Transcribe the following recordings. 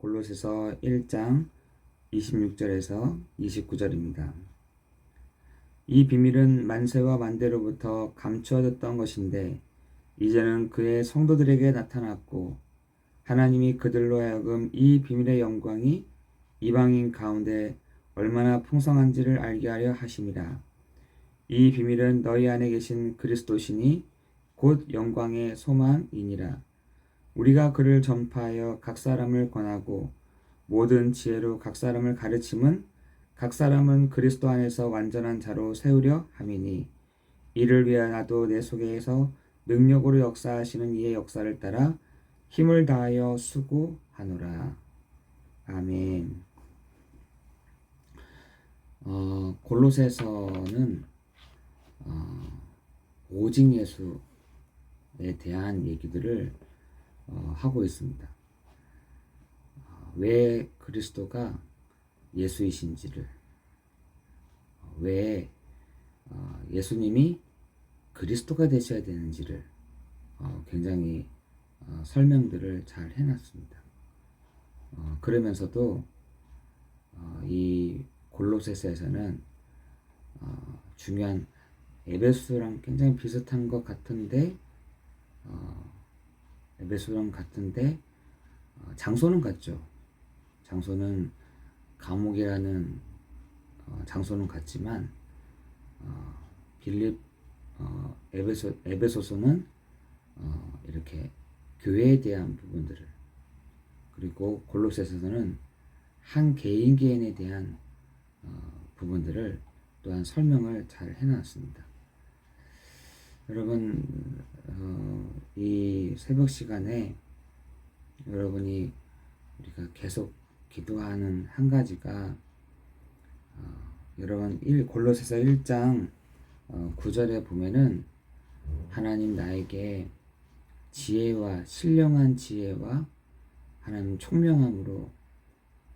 골로새서 1장 26절에서 29절입니다. 이 비밀은 만세와 만대로부터 감추어졌던 것인데 이제는 그의 성도들에게 나타났고 하나님이 그들로 하여금 이 비밀의 영광이 이방인 가운데 얼마나 풍성한지를 알게 하려 하심이라. 이 비밀은 너희 안에 계신 그리스도시니 곧 영광의 소망이니라. 우리가 그를 전파하여 각 사람을 권하고 모든 지혜로 각 사람을 가르침은 각 사람은 그리스도 안에서 완전한 자로 세우려 함이니 이를 위하여 나도 내 속에서 능력으로 역사하시는 이의 역사를 따라 힘을 다하여 수고하노라. 아멘. 골로새서는 오직 예수에 대한 얘기들을 하고 있습니다. 왜 그리스도가 예수이신지를, 왜 예수님이 그리스도가 되셔야 되는지를 굉장히 설명들을 잘 해놨습니다. 그러면서도 이 골로새서에서는 중요한 에베소랑 굉장히 비슷한 것 같은데 장소는 같죠. 장소는 감옥이라는 장소는 같지만 에베소서는 이렇게 교회에 대한 부분들을, 그리고 골로새서는 한 개인에 대한 부분들을 또한 설명을 잘 해놨습니다. 여러분, 이 새벽 시간에 여러분이 우리가 계속 기도하는 한 가지가 여러분 골로새서 1장 9절에 보면은 하나님 나에게 지혜와 신령한 지혜와 하나님 총명함으로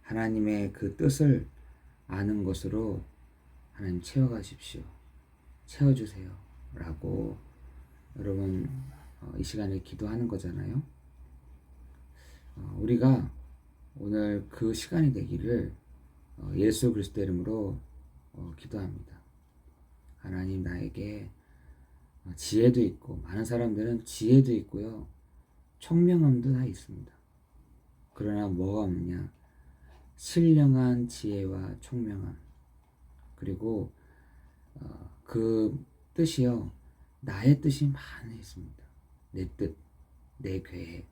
하나님의 그 뜻을 아는 것으로 하나님 채워가십시오. 채워주세요. 라고 여러분 이 시간에 기도하는 거잖아요. 우리가 오늘 그 시간이 되기를 예수 그리스도 이름으로 기도합니다. 하나님 나에게 지혜도 있고, 많은 사람들은 지혜도 있고요, 총명함도 다 있습니다. 그러나 뭐가 없느냐? 신령한 지혜와 총명함. 그리고 그 뜻이요, 나의 뜻이 많이 있습니다. 내 뜻, 내 계획,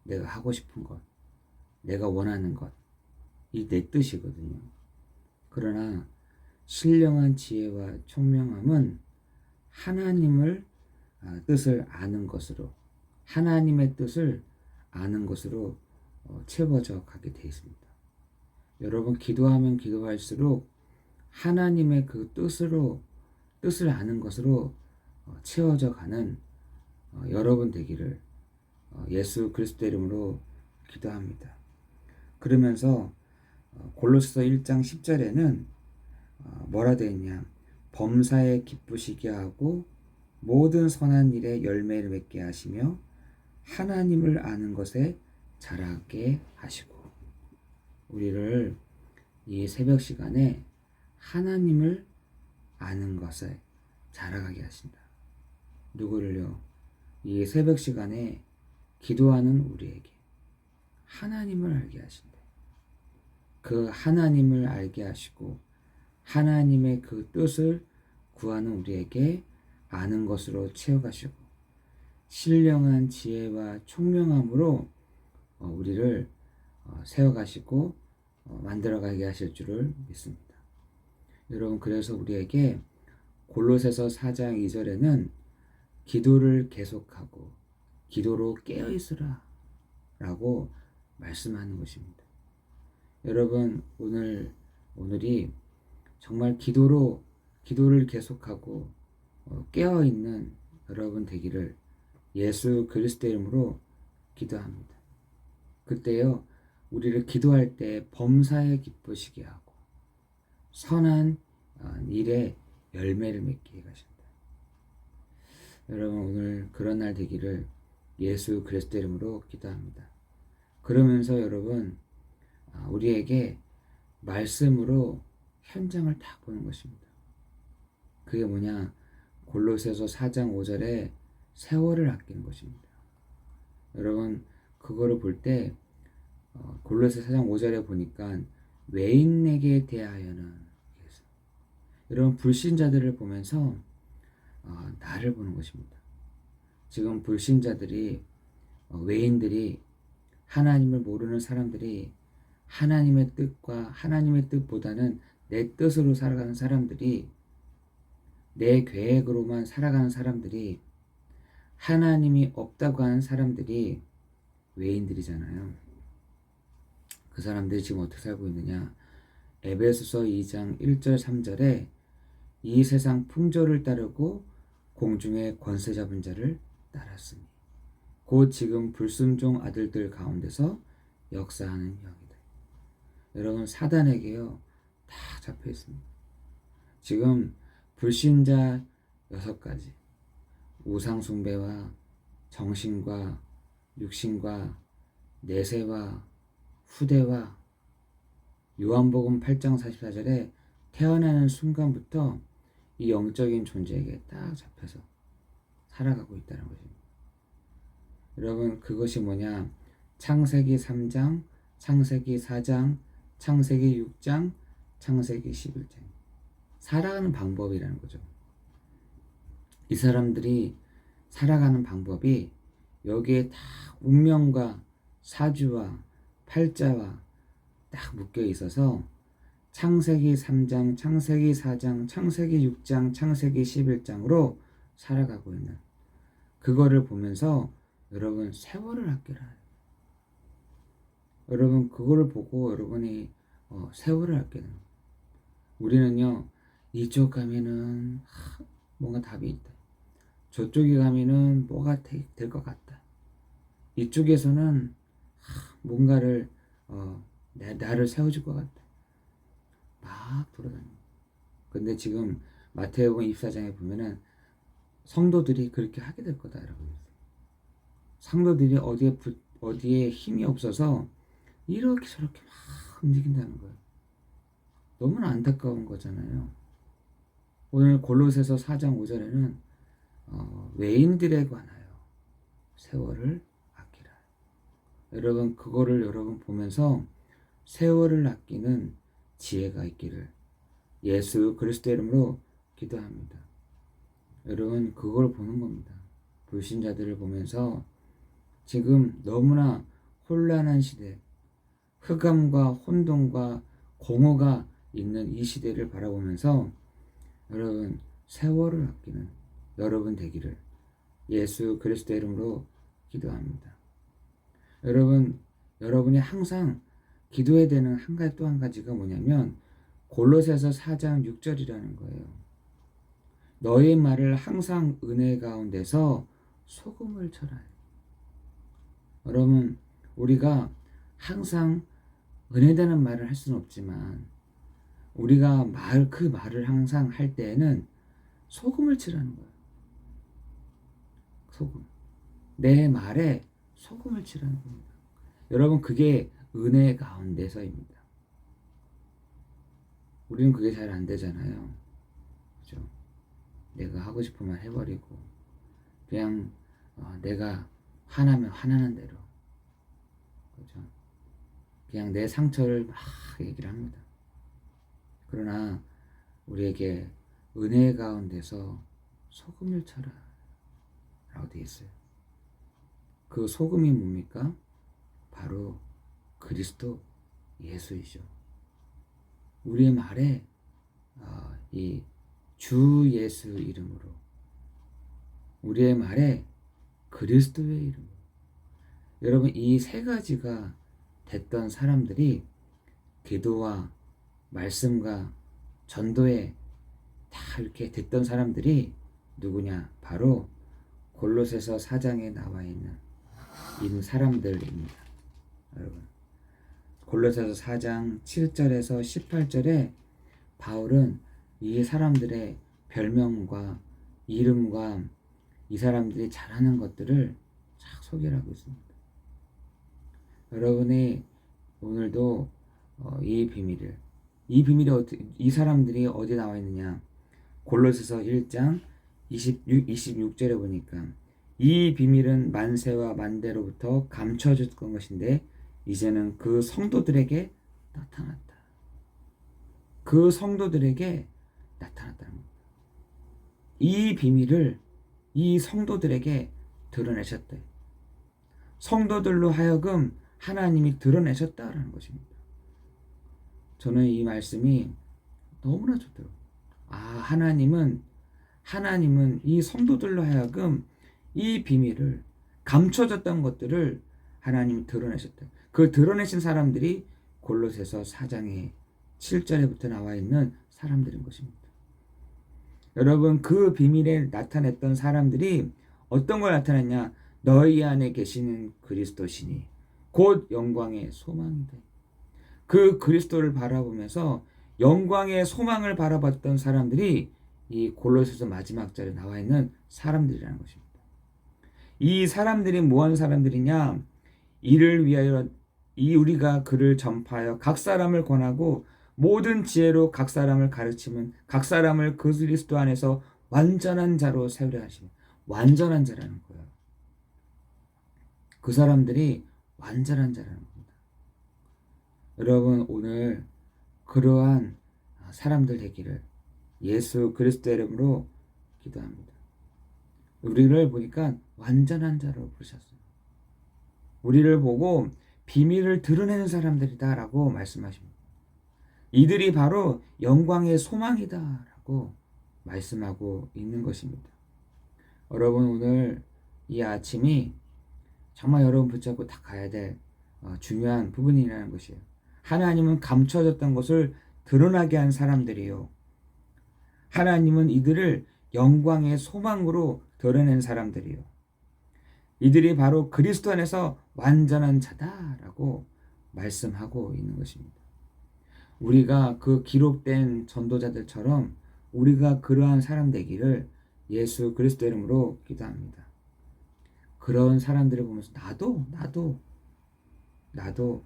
내가 하고 싶은 것, 내가 원하는 것, 이 내 뜻이거든요. 그러나 신령한 지혜와 총명함은 하나님을 뜻을 아는 것으로, 하나님의 뜻을 아는 것으로 채워져 가게 되어 있습니다. 여러분 기도하면 기도할수록 하나님의 그 뜻을 아는 것으로 채워져 가는 여러분 되기를 예수 그리스도 이름으로 기도합니다. 그러면서 골로새서 1장 10절에는 뭐라 되어 있냐? 범사에 기쁘시게 하고 모든 선한 일에 열매를 맺게 하시며 하나님을 아는 것에 자라게 하시고, 우리를 이 새벽 시간에 하나님을 아는 것에 자라가게 하신다. 누구를요? 이 새벽 시간에 기도하는 우리에게 하나님을 알게 하신다. 그 하나님을 알게 하시고 하나님의 그 뜻을 구하는 우리에게 아는 것으로 채워가시고 신령한 지혜와 총명함으로 우리를 세워가시고 만들어가게 하실 줄을 믿습니다. 여러분, 그래서 우리에게 골로새서 4장 2절에는 기도를 계속하고 기도로 깨어있으라 라고 말씀하는 것입니다. 여러분, 오늘이 정말 기도를 계속하고 깨어있는 여러분 되기를 예수 그리스도 이름으로 기도합니다. 그때요, 우리를 기도할 때 범사에 기쁘시게 하고 선한 일에 열매를 맺게 하신다. 여러분, 오늘 그런 날 되기를 예수 그리스도 이름으로 기도합니다. 그러면서 여러분 우리에게 말씀으로 현장을 딱 보는 것입니다. 그게 뭐냐? 골로새서 4장 5절에 세월을 아끼는 것입니다. 여러분 그거를 볼 때 골로새 4장 5절에 보니까 외인에게 대하여는, 여러분 불신자들을 보면서 나를 보는 것입니다. 지금 불신자들이, 외인들이, 하나님을 모르는 사람들이, 하나님의 뜻과 하나님의 뜻보다는 내 뜻으로 살아가는 사람들이, 내 계획으로만 살아가는 사람들이, 하나님이 없다고 하는 사람들이 외인들이잖아요. 그 사람들이 지금 어떻게 살고 있느냐? 에베소서 2장 1절 3절에 이 세상 풍조를 따르고 공중의 권세 잡은 자를 따랐으니 곧 지금 불순종 아들들 가운데서 역사하는 영이다. 여러분 사단에게요 다 잡혀 있습니다. 지금 불신자 6가지, 우상숭배와 정신과 육신과 내세와 후대와, 요한복음 8장 44절에 태어나는 순간부터 이 영적인 존재에게 딱 잡혀서 살아가고 있다는 것입니다. 여러분 그것이 뭐냐? 창세기 3장, 창세기 4장, 창세기 6장, 창세기 11장 살아가는 방법이라는 거죠. 이 사람들이 살아가는 방법이 여기에 다 운명과 사주와 팔자와 딱 묶여 있어서 창세기 3장, 창세기 4장, 창세기 6장, 창세기 11장으로 살아가고 있는, 그거를 보면서 여러분 세월을 아끼라. 여러분 그거를 보고 여러분이 세월을 아끼는, 우리는요 이쪽 가면은 뭔가 답이 있다, 저쪽에 가면은 뭐가 될 것 같다, 이쪽에서는 뭔가를 나를 세워줄 것 같다, 막 돌아다니고. 근데 지금 마태복음 24장에 보면은 성도들이 그렇게 하게 될 거다라고 했어요. 성도들이 어디에 힘이 없어서 이렇게 저렇게 막 움직인다는 거예요. 너무나 안타까운 거잖아요. 오늘 골로새서 4장 5절에는 외인들에 관하여 세월을 아끼라. 여러분 그거를 여러분 보면서 세월을 아끼는 지혜가 있기를 예수 그리스도의 이름으로 기도합니다. 여러분 그걸 보는 겁니다. 불신자들을 보면서 지금 너무나 혼란한 시대, 흑암과 혼돈과 공허가 있는 이 시대를 바라보면서 여러분 세월을 아끼는 여러분 되기를 예수 그리스도의 이름으로 기도합니다. 여러분이 항상 기도해야 되는 또 한 가지가 뭐냐면 골로새서 4장 6절이라는 거예요. 너의 말을 항상 은혜 가운데서 소금을 쳐라. 여러분 우리가 항상 은혜되는 말을 할 수는 없지만 우리가 그 말을 항상 할 때에는 소금을 치라는 거예요. 소금. 내 말에 소금을 치라는 겁니다. 여러분 그게 은혜 가운데서입니다. 우리는 그게 잘 안 되잖아요. 그죠? 내가 하고 싶은 말 해버리고 그냥 내가 화나면 화나는 대로, 그죠? 그냥 내 상처를 막 얘기를 합니다. 그러나 우리에게 은혜 가운데서 소금을 쳐라 라고 되어 있어요. 그 소금이 뭡니까? 바로 그리스도 예수이죠. 우리의 말에 이 주 예수 이름으로, 우리의 말에 그리스도의 이름으로, 여러분 이 세 가지가 됐던 사람들이 기도와 말씀과 전도에 다 이렇게 됐던 사람들이 누구냐? 바로 골로새서 4장에 나와 있는 이 사람들입니다. 여러분 골로새서 4장 7절에서 18절에 바울은 이 사람들의 별명과 이름과 이 사람들이 잘하는 것들을 쫙 소개를 하고 있습니다. 여러분이 오늘도 이 사람들이 어디 나와 있느냐? 골로새서 1장 26절에 보니까 이 비밀은 만세와 만대로부터 감춰졌던 것인데 이제는 그 성도들에게 나타났다. 그 성도들에게 나타났다는 겁니다. 이 비밀을 이 성도들에게 드러내셨대. 성도들로 하여금 하나님이 드러내셨다라는 것입니다. 저는 이 말씀이 너무나 좋더라고요. 하나님은 이 성도들로 하여금 이 비밀을 감춰졌던 것들을 하나님이 드러내셨다. 그 드러내신 사람들이 골로새서 4장의 7절에부터 나와 있는 사람들인 것입니다. 여러분, 그 비밀에 나타냈던 사람들이 어떤 걸 나타냈냐? 너희 안에 계시는 그리스도시니 곧 영광의 소망이다. 그 그리스도를 바라보면서 영광의 소망을 바라봤던 사람들이 이 골로새서 마지막 절에 나와 있는 사람들이라는 것입니다. 이 사람들이 무엇 사람들이냐? 이를 위하여 우리가 그를 전파하여 각 사람을 권하고 모든 지혜로 각 사람을 가르치면 각 사람을 그 그리스도 안에서 완전한 자로 세우려 하시며, 완전한 자라는 거예요. 그 사람들이 완전한 자라는 겁니다. 여러분, 오늘 그러한 사람들 되기를 예수 그리스도 이름으로 기도합니다. 우리를 보니까 완전한 자로 부르셨어요. 우리를 보고 비밀을 드러내는 사람들이다 라고 말씀하십니다. 이들이 바로 영광의 소망이다 라고 말씀하고 있는 것입니다. 여러분, 오늘 이 아침이 정말 여러분 붙잡고 다 가야 될 중요한 부분이라는 것이에요. 하나님은 감춰졌던 것을 드러나게 한 사람들이요. 하나님은 이들을 영광의 소망으로 드러낸 사람들이요. 이들이 바로 그리스도 안에서 완전한 자다라고 말씀하고 있는 것입니다. 우리가 그 기록된 전도자들처럼 우리가 그러한 사람 되기를 예수 그리스도 이름으로 기도합니다. 그런 사람들을 보면서 나도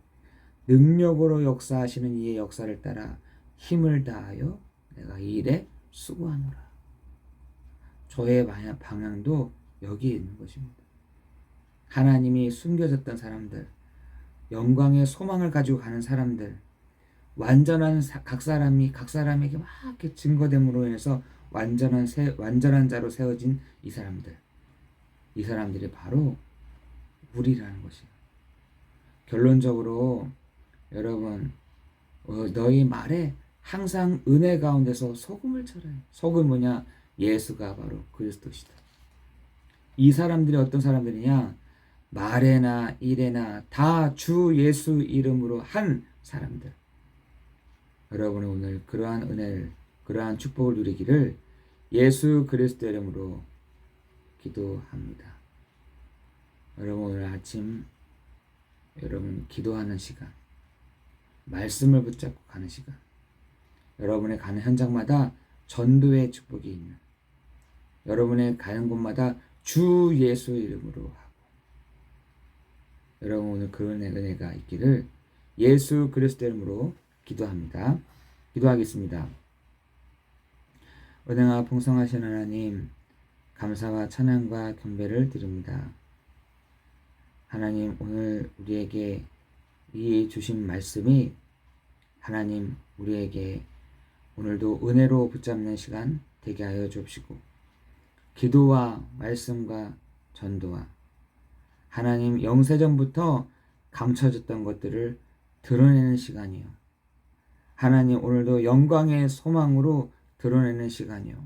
능력으로 역사하시는 이의 역사를 따라 힘을 다하여 내가 이 일에 수고하노라. 저의 방향도 여기에 있는 것입니다. 하나님이 숨겨졌던 사람들, 영광의 소망을 가지고 가는 사람들, 완전한 각 사람에게 막 이렇게 증거됨으로 인해서 완전한 자로 세워진 이 사람들이 바로 우리라는 것이에요. 결론적으로 여러분, 너희 말에 항상 은혜 가운데서 소금을 쳐라. 소금 뭐냐? 예수가 바로 그리스도시다. 이 사람들이 어떤 사람들이냐? 말에나 일에나 다 주 예수 이름으로 한 사람들. 여러분은 오늘 그러한 은혜를, 그러한 축복을 누리기를 예수 그리스도 이름으로 기도합니다. 여러분, 오늘 아침 여러분 기도하는 시간, 말씀을 붙잡고 가는 시간, 여러분의 가는 현장마다 전도의 축복이 있는, 여러분의 가는 곳마다 주 예수 이름으로 하고, 여러분 오늘 그런 은혜가 있기를 예수 그리스도 이름으로 기도합니다. 기도하겠습니다. 은혜와 풍성하신 하나님, 감사와 찬양과 경배를 드립니다. 하나님, 오늘 우리에게 이 주신 말씀이 하나님 우리에게 오늘도 은혜로 붙잡는 시간 되게 하여 주옵시고, 기도와 말씀과 전도와 하나님 영세전부터 감춰졌던 것들을 드러내는 시간이요. 하나님, 오늘도 영광의 소망으로 드러내는 시간이요.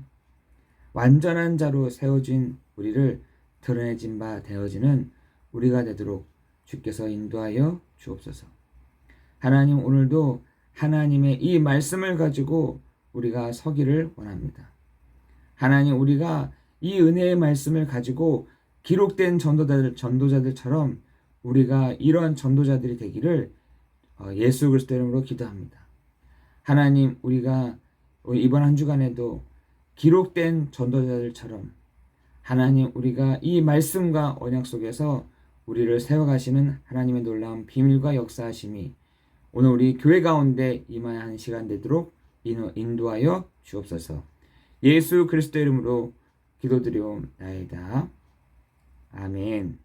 완전한 자로 세워진 우리를 드러내진 바 되어지는 우리가 되도록 주께서 인도하여 주옵소서. 하나님, 오늘도 하나님의 이 말씀을 가지고 우리가 서기를 원합니다. 하나님, 우리가 이 은혜의 말씀을 가지고 기록된 전도자들처럼 우리가 이런 전도자들이 되기를 예수 그리스도 이름으로 기도합니다. 하나님, 우리가 이번 한 주간에도 기록된 전도자들처럼 하나님, 우리가 이 말씀과 언약 속에서 우리를 세워가시는 하나님의 놀라운 비밀과 역사하심이 오늘 우리 교회 가운데 임하는 시간 되도록 인도하여 주옵소서. 예수 그리스도 이름으로 기도드리옵나이다. 아멘.